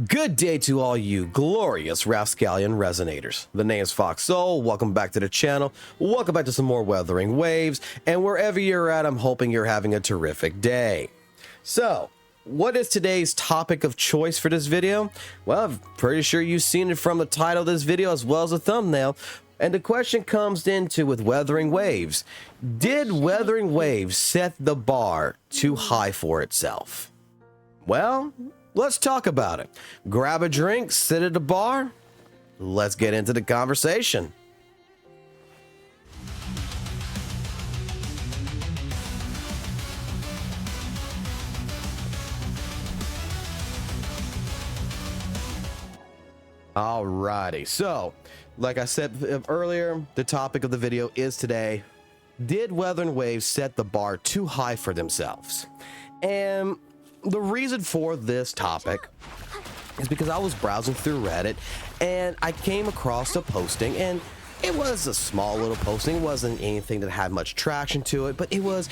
Good day to all you glorious Rascallion Resonators. The name is FOXSOL. Welcome back to the channel. Welcome back to some more Wuthering Waves. And wherever you're at, I'm hoping you're having a terrific day. So, what is today's topic of choice for this video? Well, I'm pretty sure you've seen it from the title of this video as well as the thumbnail. And the question comes into with Wuthering Waves. Did Wuthering Waves set the bar too high for itself? Well, let's talk about it. Grab a drink, sit at a bar. Let's get into the conversation. Alrighty, so like I said earlier, the topic of the video is today, did Wuthering Waves set the bar too high for themselves? And the reason for this topic is because I was browsing through Reddit and I came across a posting, and it was a small little posting. It wasn't anything that had much traction to it, but it was,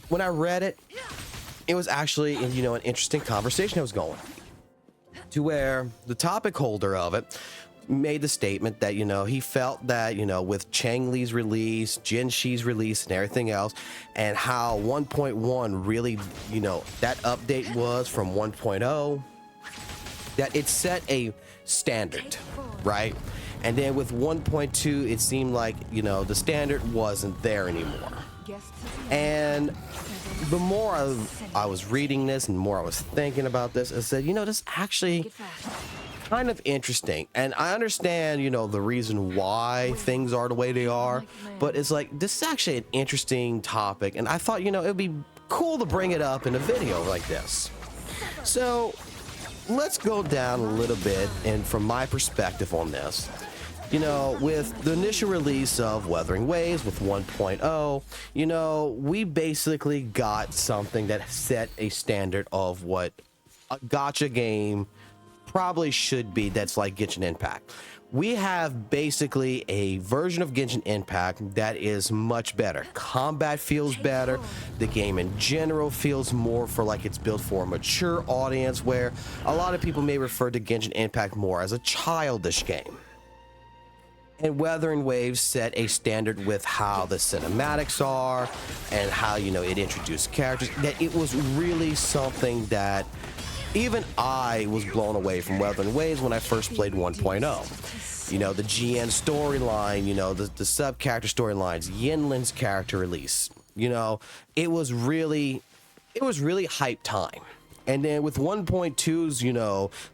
when I read it, it was actually, an interesting conversation that was going, to where the topic holder of it made the statement that, he felt that, with Chang Li's release, Jin Shi's release, and everything else, and how 1.1 really, that update was from 1.0, that it set a standard, right? And then with 1.2, it seemed like, the standard wasn't there anymore. And the more I was reading this and the more I was thinking about this, I said, this actually kind of interesting. And I understand, the reason why things are the way they are, but it's like, this is actually an interesting topic. And I thought, it'd be cool to bring it up in a video like this. So let's go down a little bit, and from my perspective on this, with the initial release of Wuthering Waves with 1.0, we basically got something that set a standard of what a gacha game probably should be, that's like Genshin Impact. We have basically a version of Genshin Impact that is much better. Combat feels better. The game in general feels more for like it's built for a mature audience, where a lot of people may refer to Genshin Impact more as a childish game. And Wuthering Waves set a standard with how the cinematics are and how, it introduced characters, that it was really something that even I was blown away from Wuthering Waves when I first played 1.0. The GN storyline, the sub-character storylines, Yinlin's character release, it was really hype time. And then with 1.2's,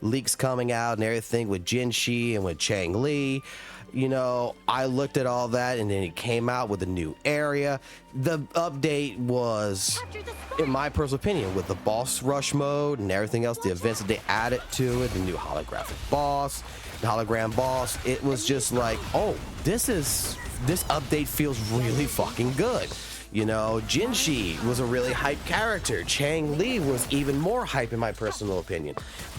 leaks coming out and everything with Jin Shi and with Chang Li, I looked at all that, and then it came out with a new area. The update was, in my personal opinion, with the boss rush mode and everything else, the events that they added to it, the new holographic boss, the hologram boss, it was just like, oh, this update feels really fucking good. Jin Shi was a really hype character. Chang Li was even more hype in my personal opinion.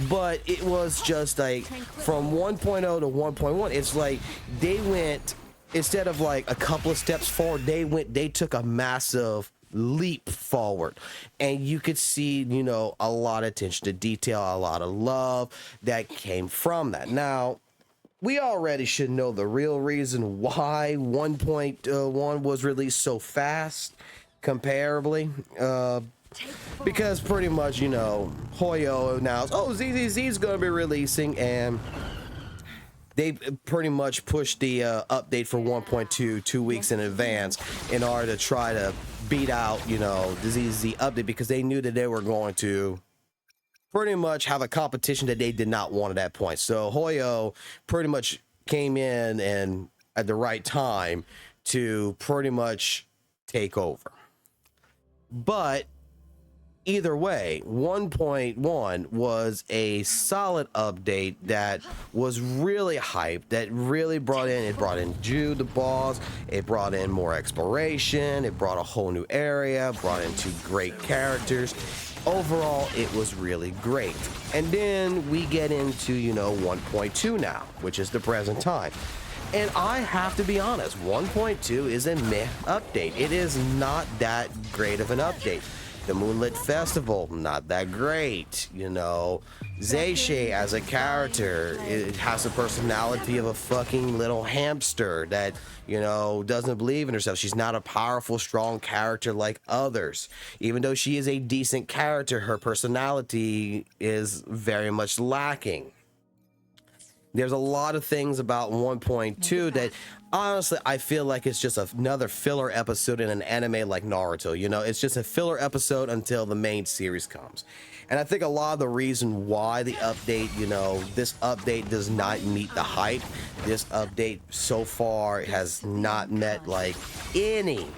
But it was just like, from 1.0 to 1.1, it's like they went, instead of like a couple of steps forward, they took a massive leap forward. And you could see, a lot of attention to detail, a lot of love that came from that. Now, we already should know the real reason why 1.1 was released so fast, comparably, because pretty much, Hoyo announced, oh, ZZZ is going to be releasing, and they pretty much pushed the update for 1.2 2 weeks in advance in order to try to beat out, the ZZZ update, because they knew that they were going to pretty much have a competition that they did not want at that point. So Hoyo pretty much came in and at the right time to pretty much take over. But either way, 1.1 was a solid update that was really hyped, that really brought in Jude the boss, it brought in more exploration, it brought a whole new area, brought in 2 great characters. Overall, it was really great. And then we get into, 1.2 now, which is the present time. And I have to be honest, 1.2 is a meh update. It is not that great of an update. The Moonlit Festival, not that great. You know, Zayshay as a character, it has the personality of a fucking little hamster that, you know, doesn't believe in herself. She's not a powerful, strong character like others. Even though she is a decent character, her personality is very much lacking. There's a lot of things about 1.2 that honestly I feel like it's just another filler episode in an anime like Naruto. You know, it's just a filler episode until the main series comes. And I think a lot of the reason why the update, you know, this update does not meet the hype. This update so far has not met like any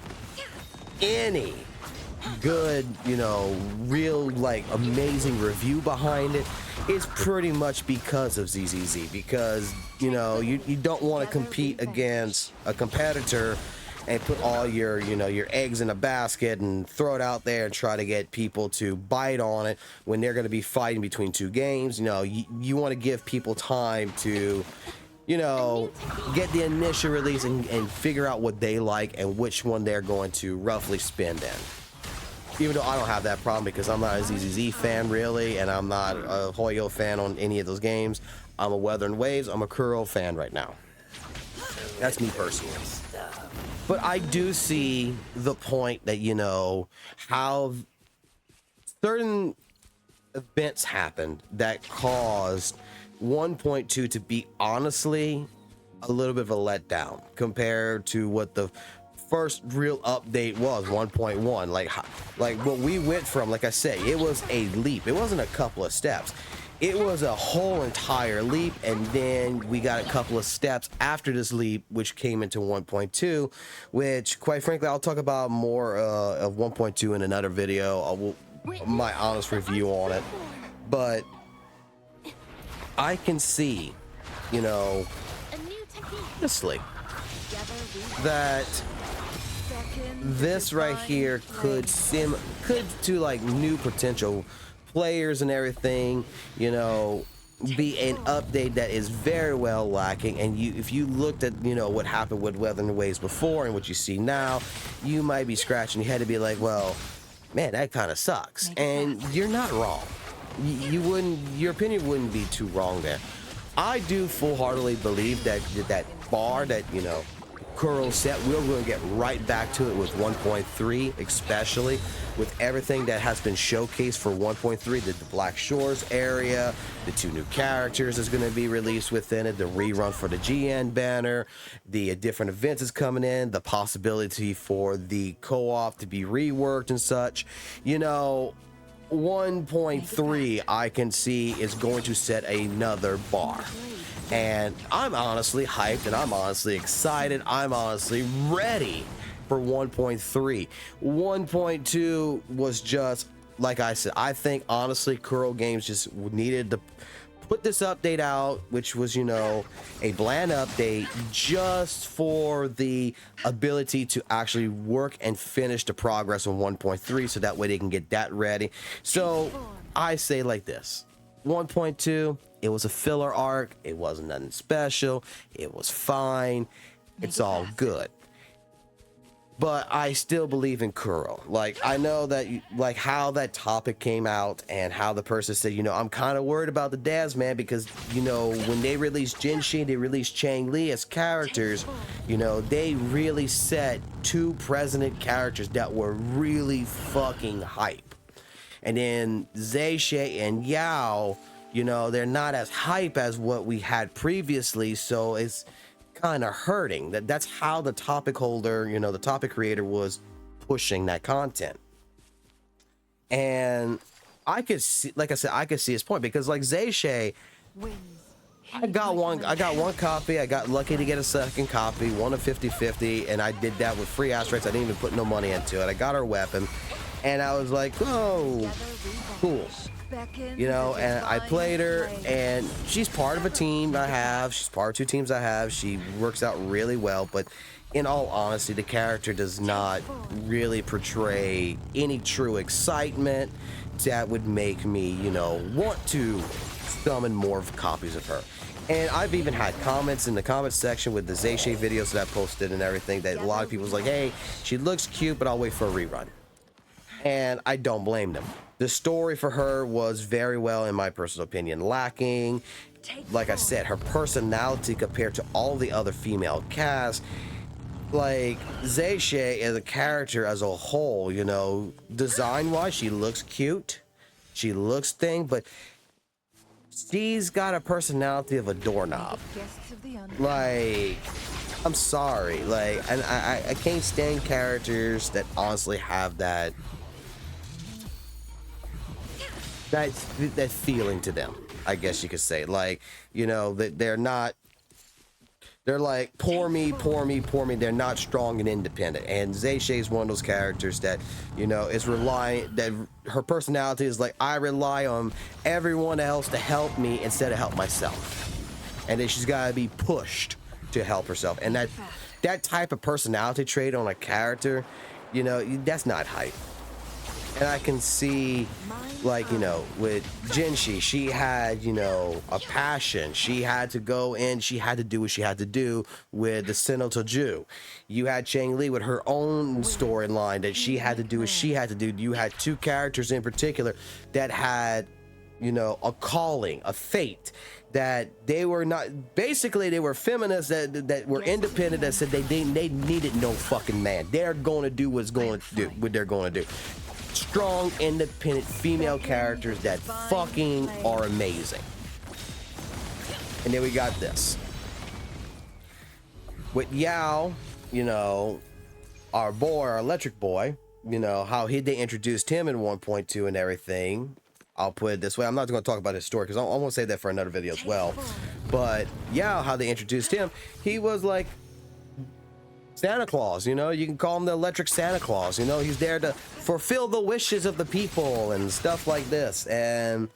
good, you know, real like amazing review behind it. Is pretty much because of ZZZ, because, you know, you don't want to compete against a competitor and put all your, you know, your eggs in a basket and throw it out there and try to get people to bite on it when they're going to be fighting between two games. You know, you want to give people time to, you know, get the initial release and figure out what they like and which one they're going to roughly spend in. Even though I don't have that problem because I'm not a ZZZ fan really, and I'm not a Hoyo fan on any of those games. I'm a WutheringWaves, I'm a Kuro fan right now. That's me personally. But I do see the point that, you know, how certain events happened that caused 1.2 to be honestly a little bit of a letdown compared to what the first real update was 1.1. like what we went from, like I said, it was a leap. It wasn't a couple of steps, it was a whole entire leap. And then we got a couple of steps after this leap, which came into 1.2, which quite frankly I'll talk about more of 1.2 in another video. My honest review on it. But I can see, you know, honestly, that this right here could to like new potential players and everything, you know, be an update that is very well lacking. And if you looked at, you know, what happened with WutheringWaves before and what you see now, you might be scratching your head to be like, well, man, that kind of sucks. And you're not wrong. Your opinion wouldn't be too wrong there. I do full-heartedly believe that that bar that, you know, Kuro set, we're going to get right back to it with 1.3, especially with everything that has been showcased for 1.3, the Black Shores area, the 2 new characters is going to be released within it, the rerun for the GN banner, the different events is coming in, the possibility for the co-op to be reworked and such. You know, 1.3 I can see is going to set another bar. And I'm honestly hyped and I'm honestly excited. I'm honestly ready for 1.3. 1.2 was just, like I said, I think honestly Kuro Games just needed to put this update out, which was, you know, a bland update just for the ability to actually work and finish the progress on 1.3 so that way they can get that ready. So I say like this, 1.2, it was a filler arc, it wasn't nothing special, it was fine, it's all good. But I still believe in Kuro. Like, I know that, like, how that topic came out and how the person said, you know, I'm kind of worried about the devs, man, because, you know, when they released Jinshi, they released Chang Li as characters, you know, they really set 2 president characters that were really fucking hype. And then Zayshay and Yao, you know, they're not as hype as what we had previously, so it's kind of hurting. That's how the topic holder, you know, the topic creator was pushing that content. And I could see, like I said, I could see his point, because like Zayshay, I got one copy. I got lucky to get a second copy, won a 50-50, and I did that with free asterisks. I didn't even put no money into it. I got her weapon, and I was like, oh, cool. You know, and I played her, and she's part of a team I have. She's part of 2 teams I have. She works out really well, but in all honesty, the character does not really portray any true excitement that would make me, you know, want to summon more copies of her. And I've even had comments in the comments section with the Zayshay videos that I posted and everything, that a lot of people was like, hey, she looks cute, but I'll wait for a rerun. And I don't blame them. The story for her was very well, in my personal opinion, lacking. Like I said, her personality compared to all the other female cast, like Zayshay as a character as a whole, you know, design wise, she looks cute, she looks thing, but she's got a personality of a doorknob. Like, I'm sorry, like, and I can't stand characters that honestly have that feeling to them, I guess you could say. Like, you know, that they're like, poor me, poor me, poor me. They're not strong and independent. And Zayshay is one of those characters that, you know, is relying, that her personality is like, I rely on everyone else to help me instead of help myself. And then she's got to be pushed to help herself. And that type of personality trait on a character, you know, that's not hype. And I can see, like, you know, with Jinshi, she had, you know, a passion. She had to go in, she had to do what she had to do with the Sentinel Jew. You had Chang Li with her own storyline that she had to do what she had to do. You had two characters in particular that had, you know, a calling, a fate, that they were not, basically they were feminists that were independent, that said they needed no fucking man. They're going to do what they're going to do. Strong, independent female characters that fucking are amazing. And then we got this with Yao, you know, our boy, our electric boy, you know, how they introduced him in 1.2 and everything. I'll put it this way, I'm not going to talk about his story because I want to save that for another video as well. But Yao, how they introduced him, he was like Santa Claus, you know, you can call him the electric Santa Claus, you know, he's there to fulfill the wishes of the people and stuff like this. And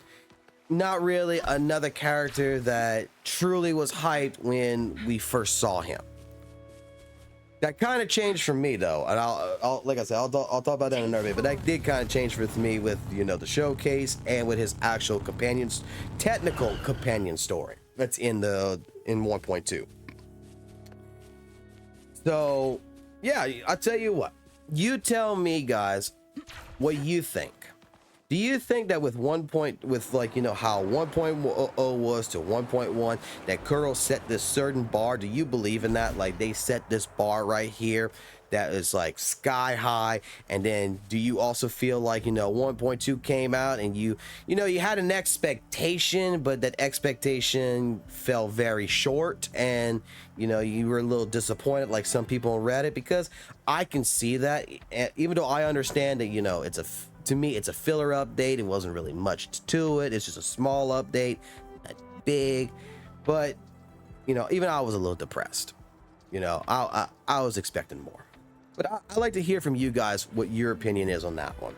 not really another character that truly was hyped when we first saw him. That kind of changed for me though, and I'll like I said, I'll talk about that in another video, but that did kind of change for me with, you know, the showcase and with his actual technical companion story that's in 1.2. So, yeah, I'll tell you what. You tell me, guys, what you think. Do you think that with like, you know, how 1.0 was to 1.1, that Kuro set this certain bar? Do you believe in that? Like, they set this bar right here that is like sky high. And then do you also feel like, you know, 1.2 came out and you know, you had an expectation, but that expectation fell very short, and you know, you were a little disappointed like some people on Reddit? Because I can see that, even though I understand that, you know, to me it's a filler update. It wasn't really much to it. It's just a small update, not big. But you know, even I was a little depressed. You know, I was expecting more. But I'd like to hear from you guys what your opinion is on that one.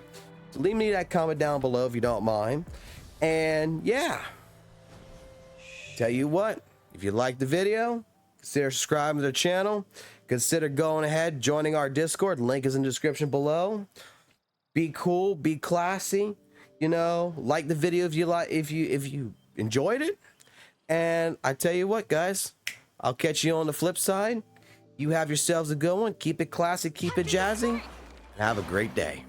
So leave me that comment down below if you don't mind. And yeah, tell you what, if you liked the video, consider subscribing to the channel. Consider going ahead, joining our Discord. Link is in the description below. Be cool, be classy. You know, like the video if you enjoyed it. And I tell you what, guys, I'll catch you on the flip side. You have yourselves a good one. Keep it classy, keep it jazzy, and have a great day.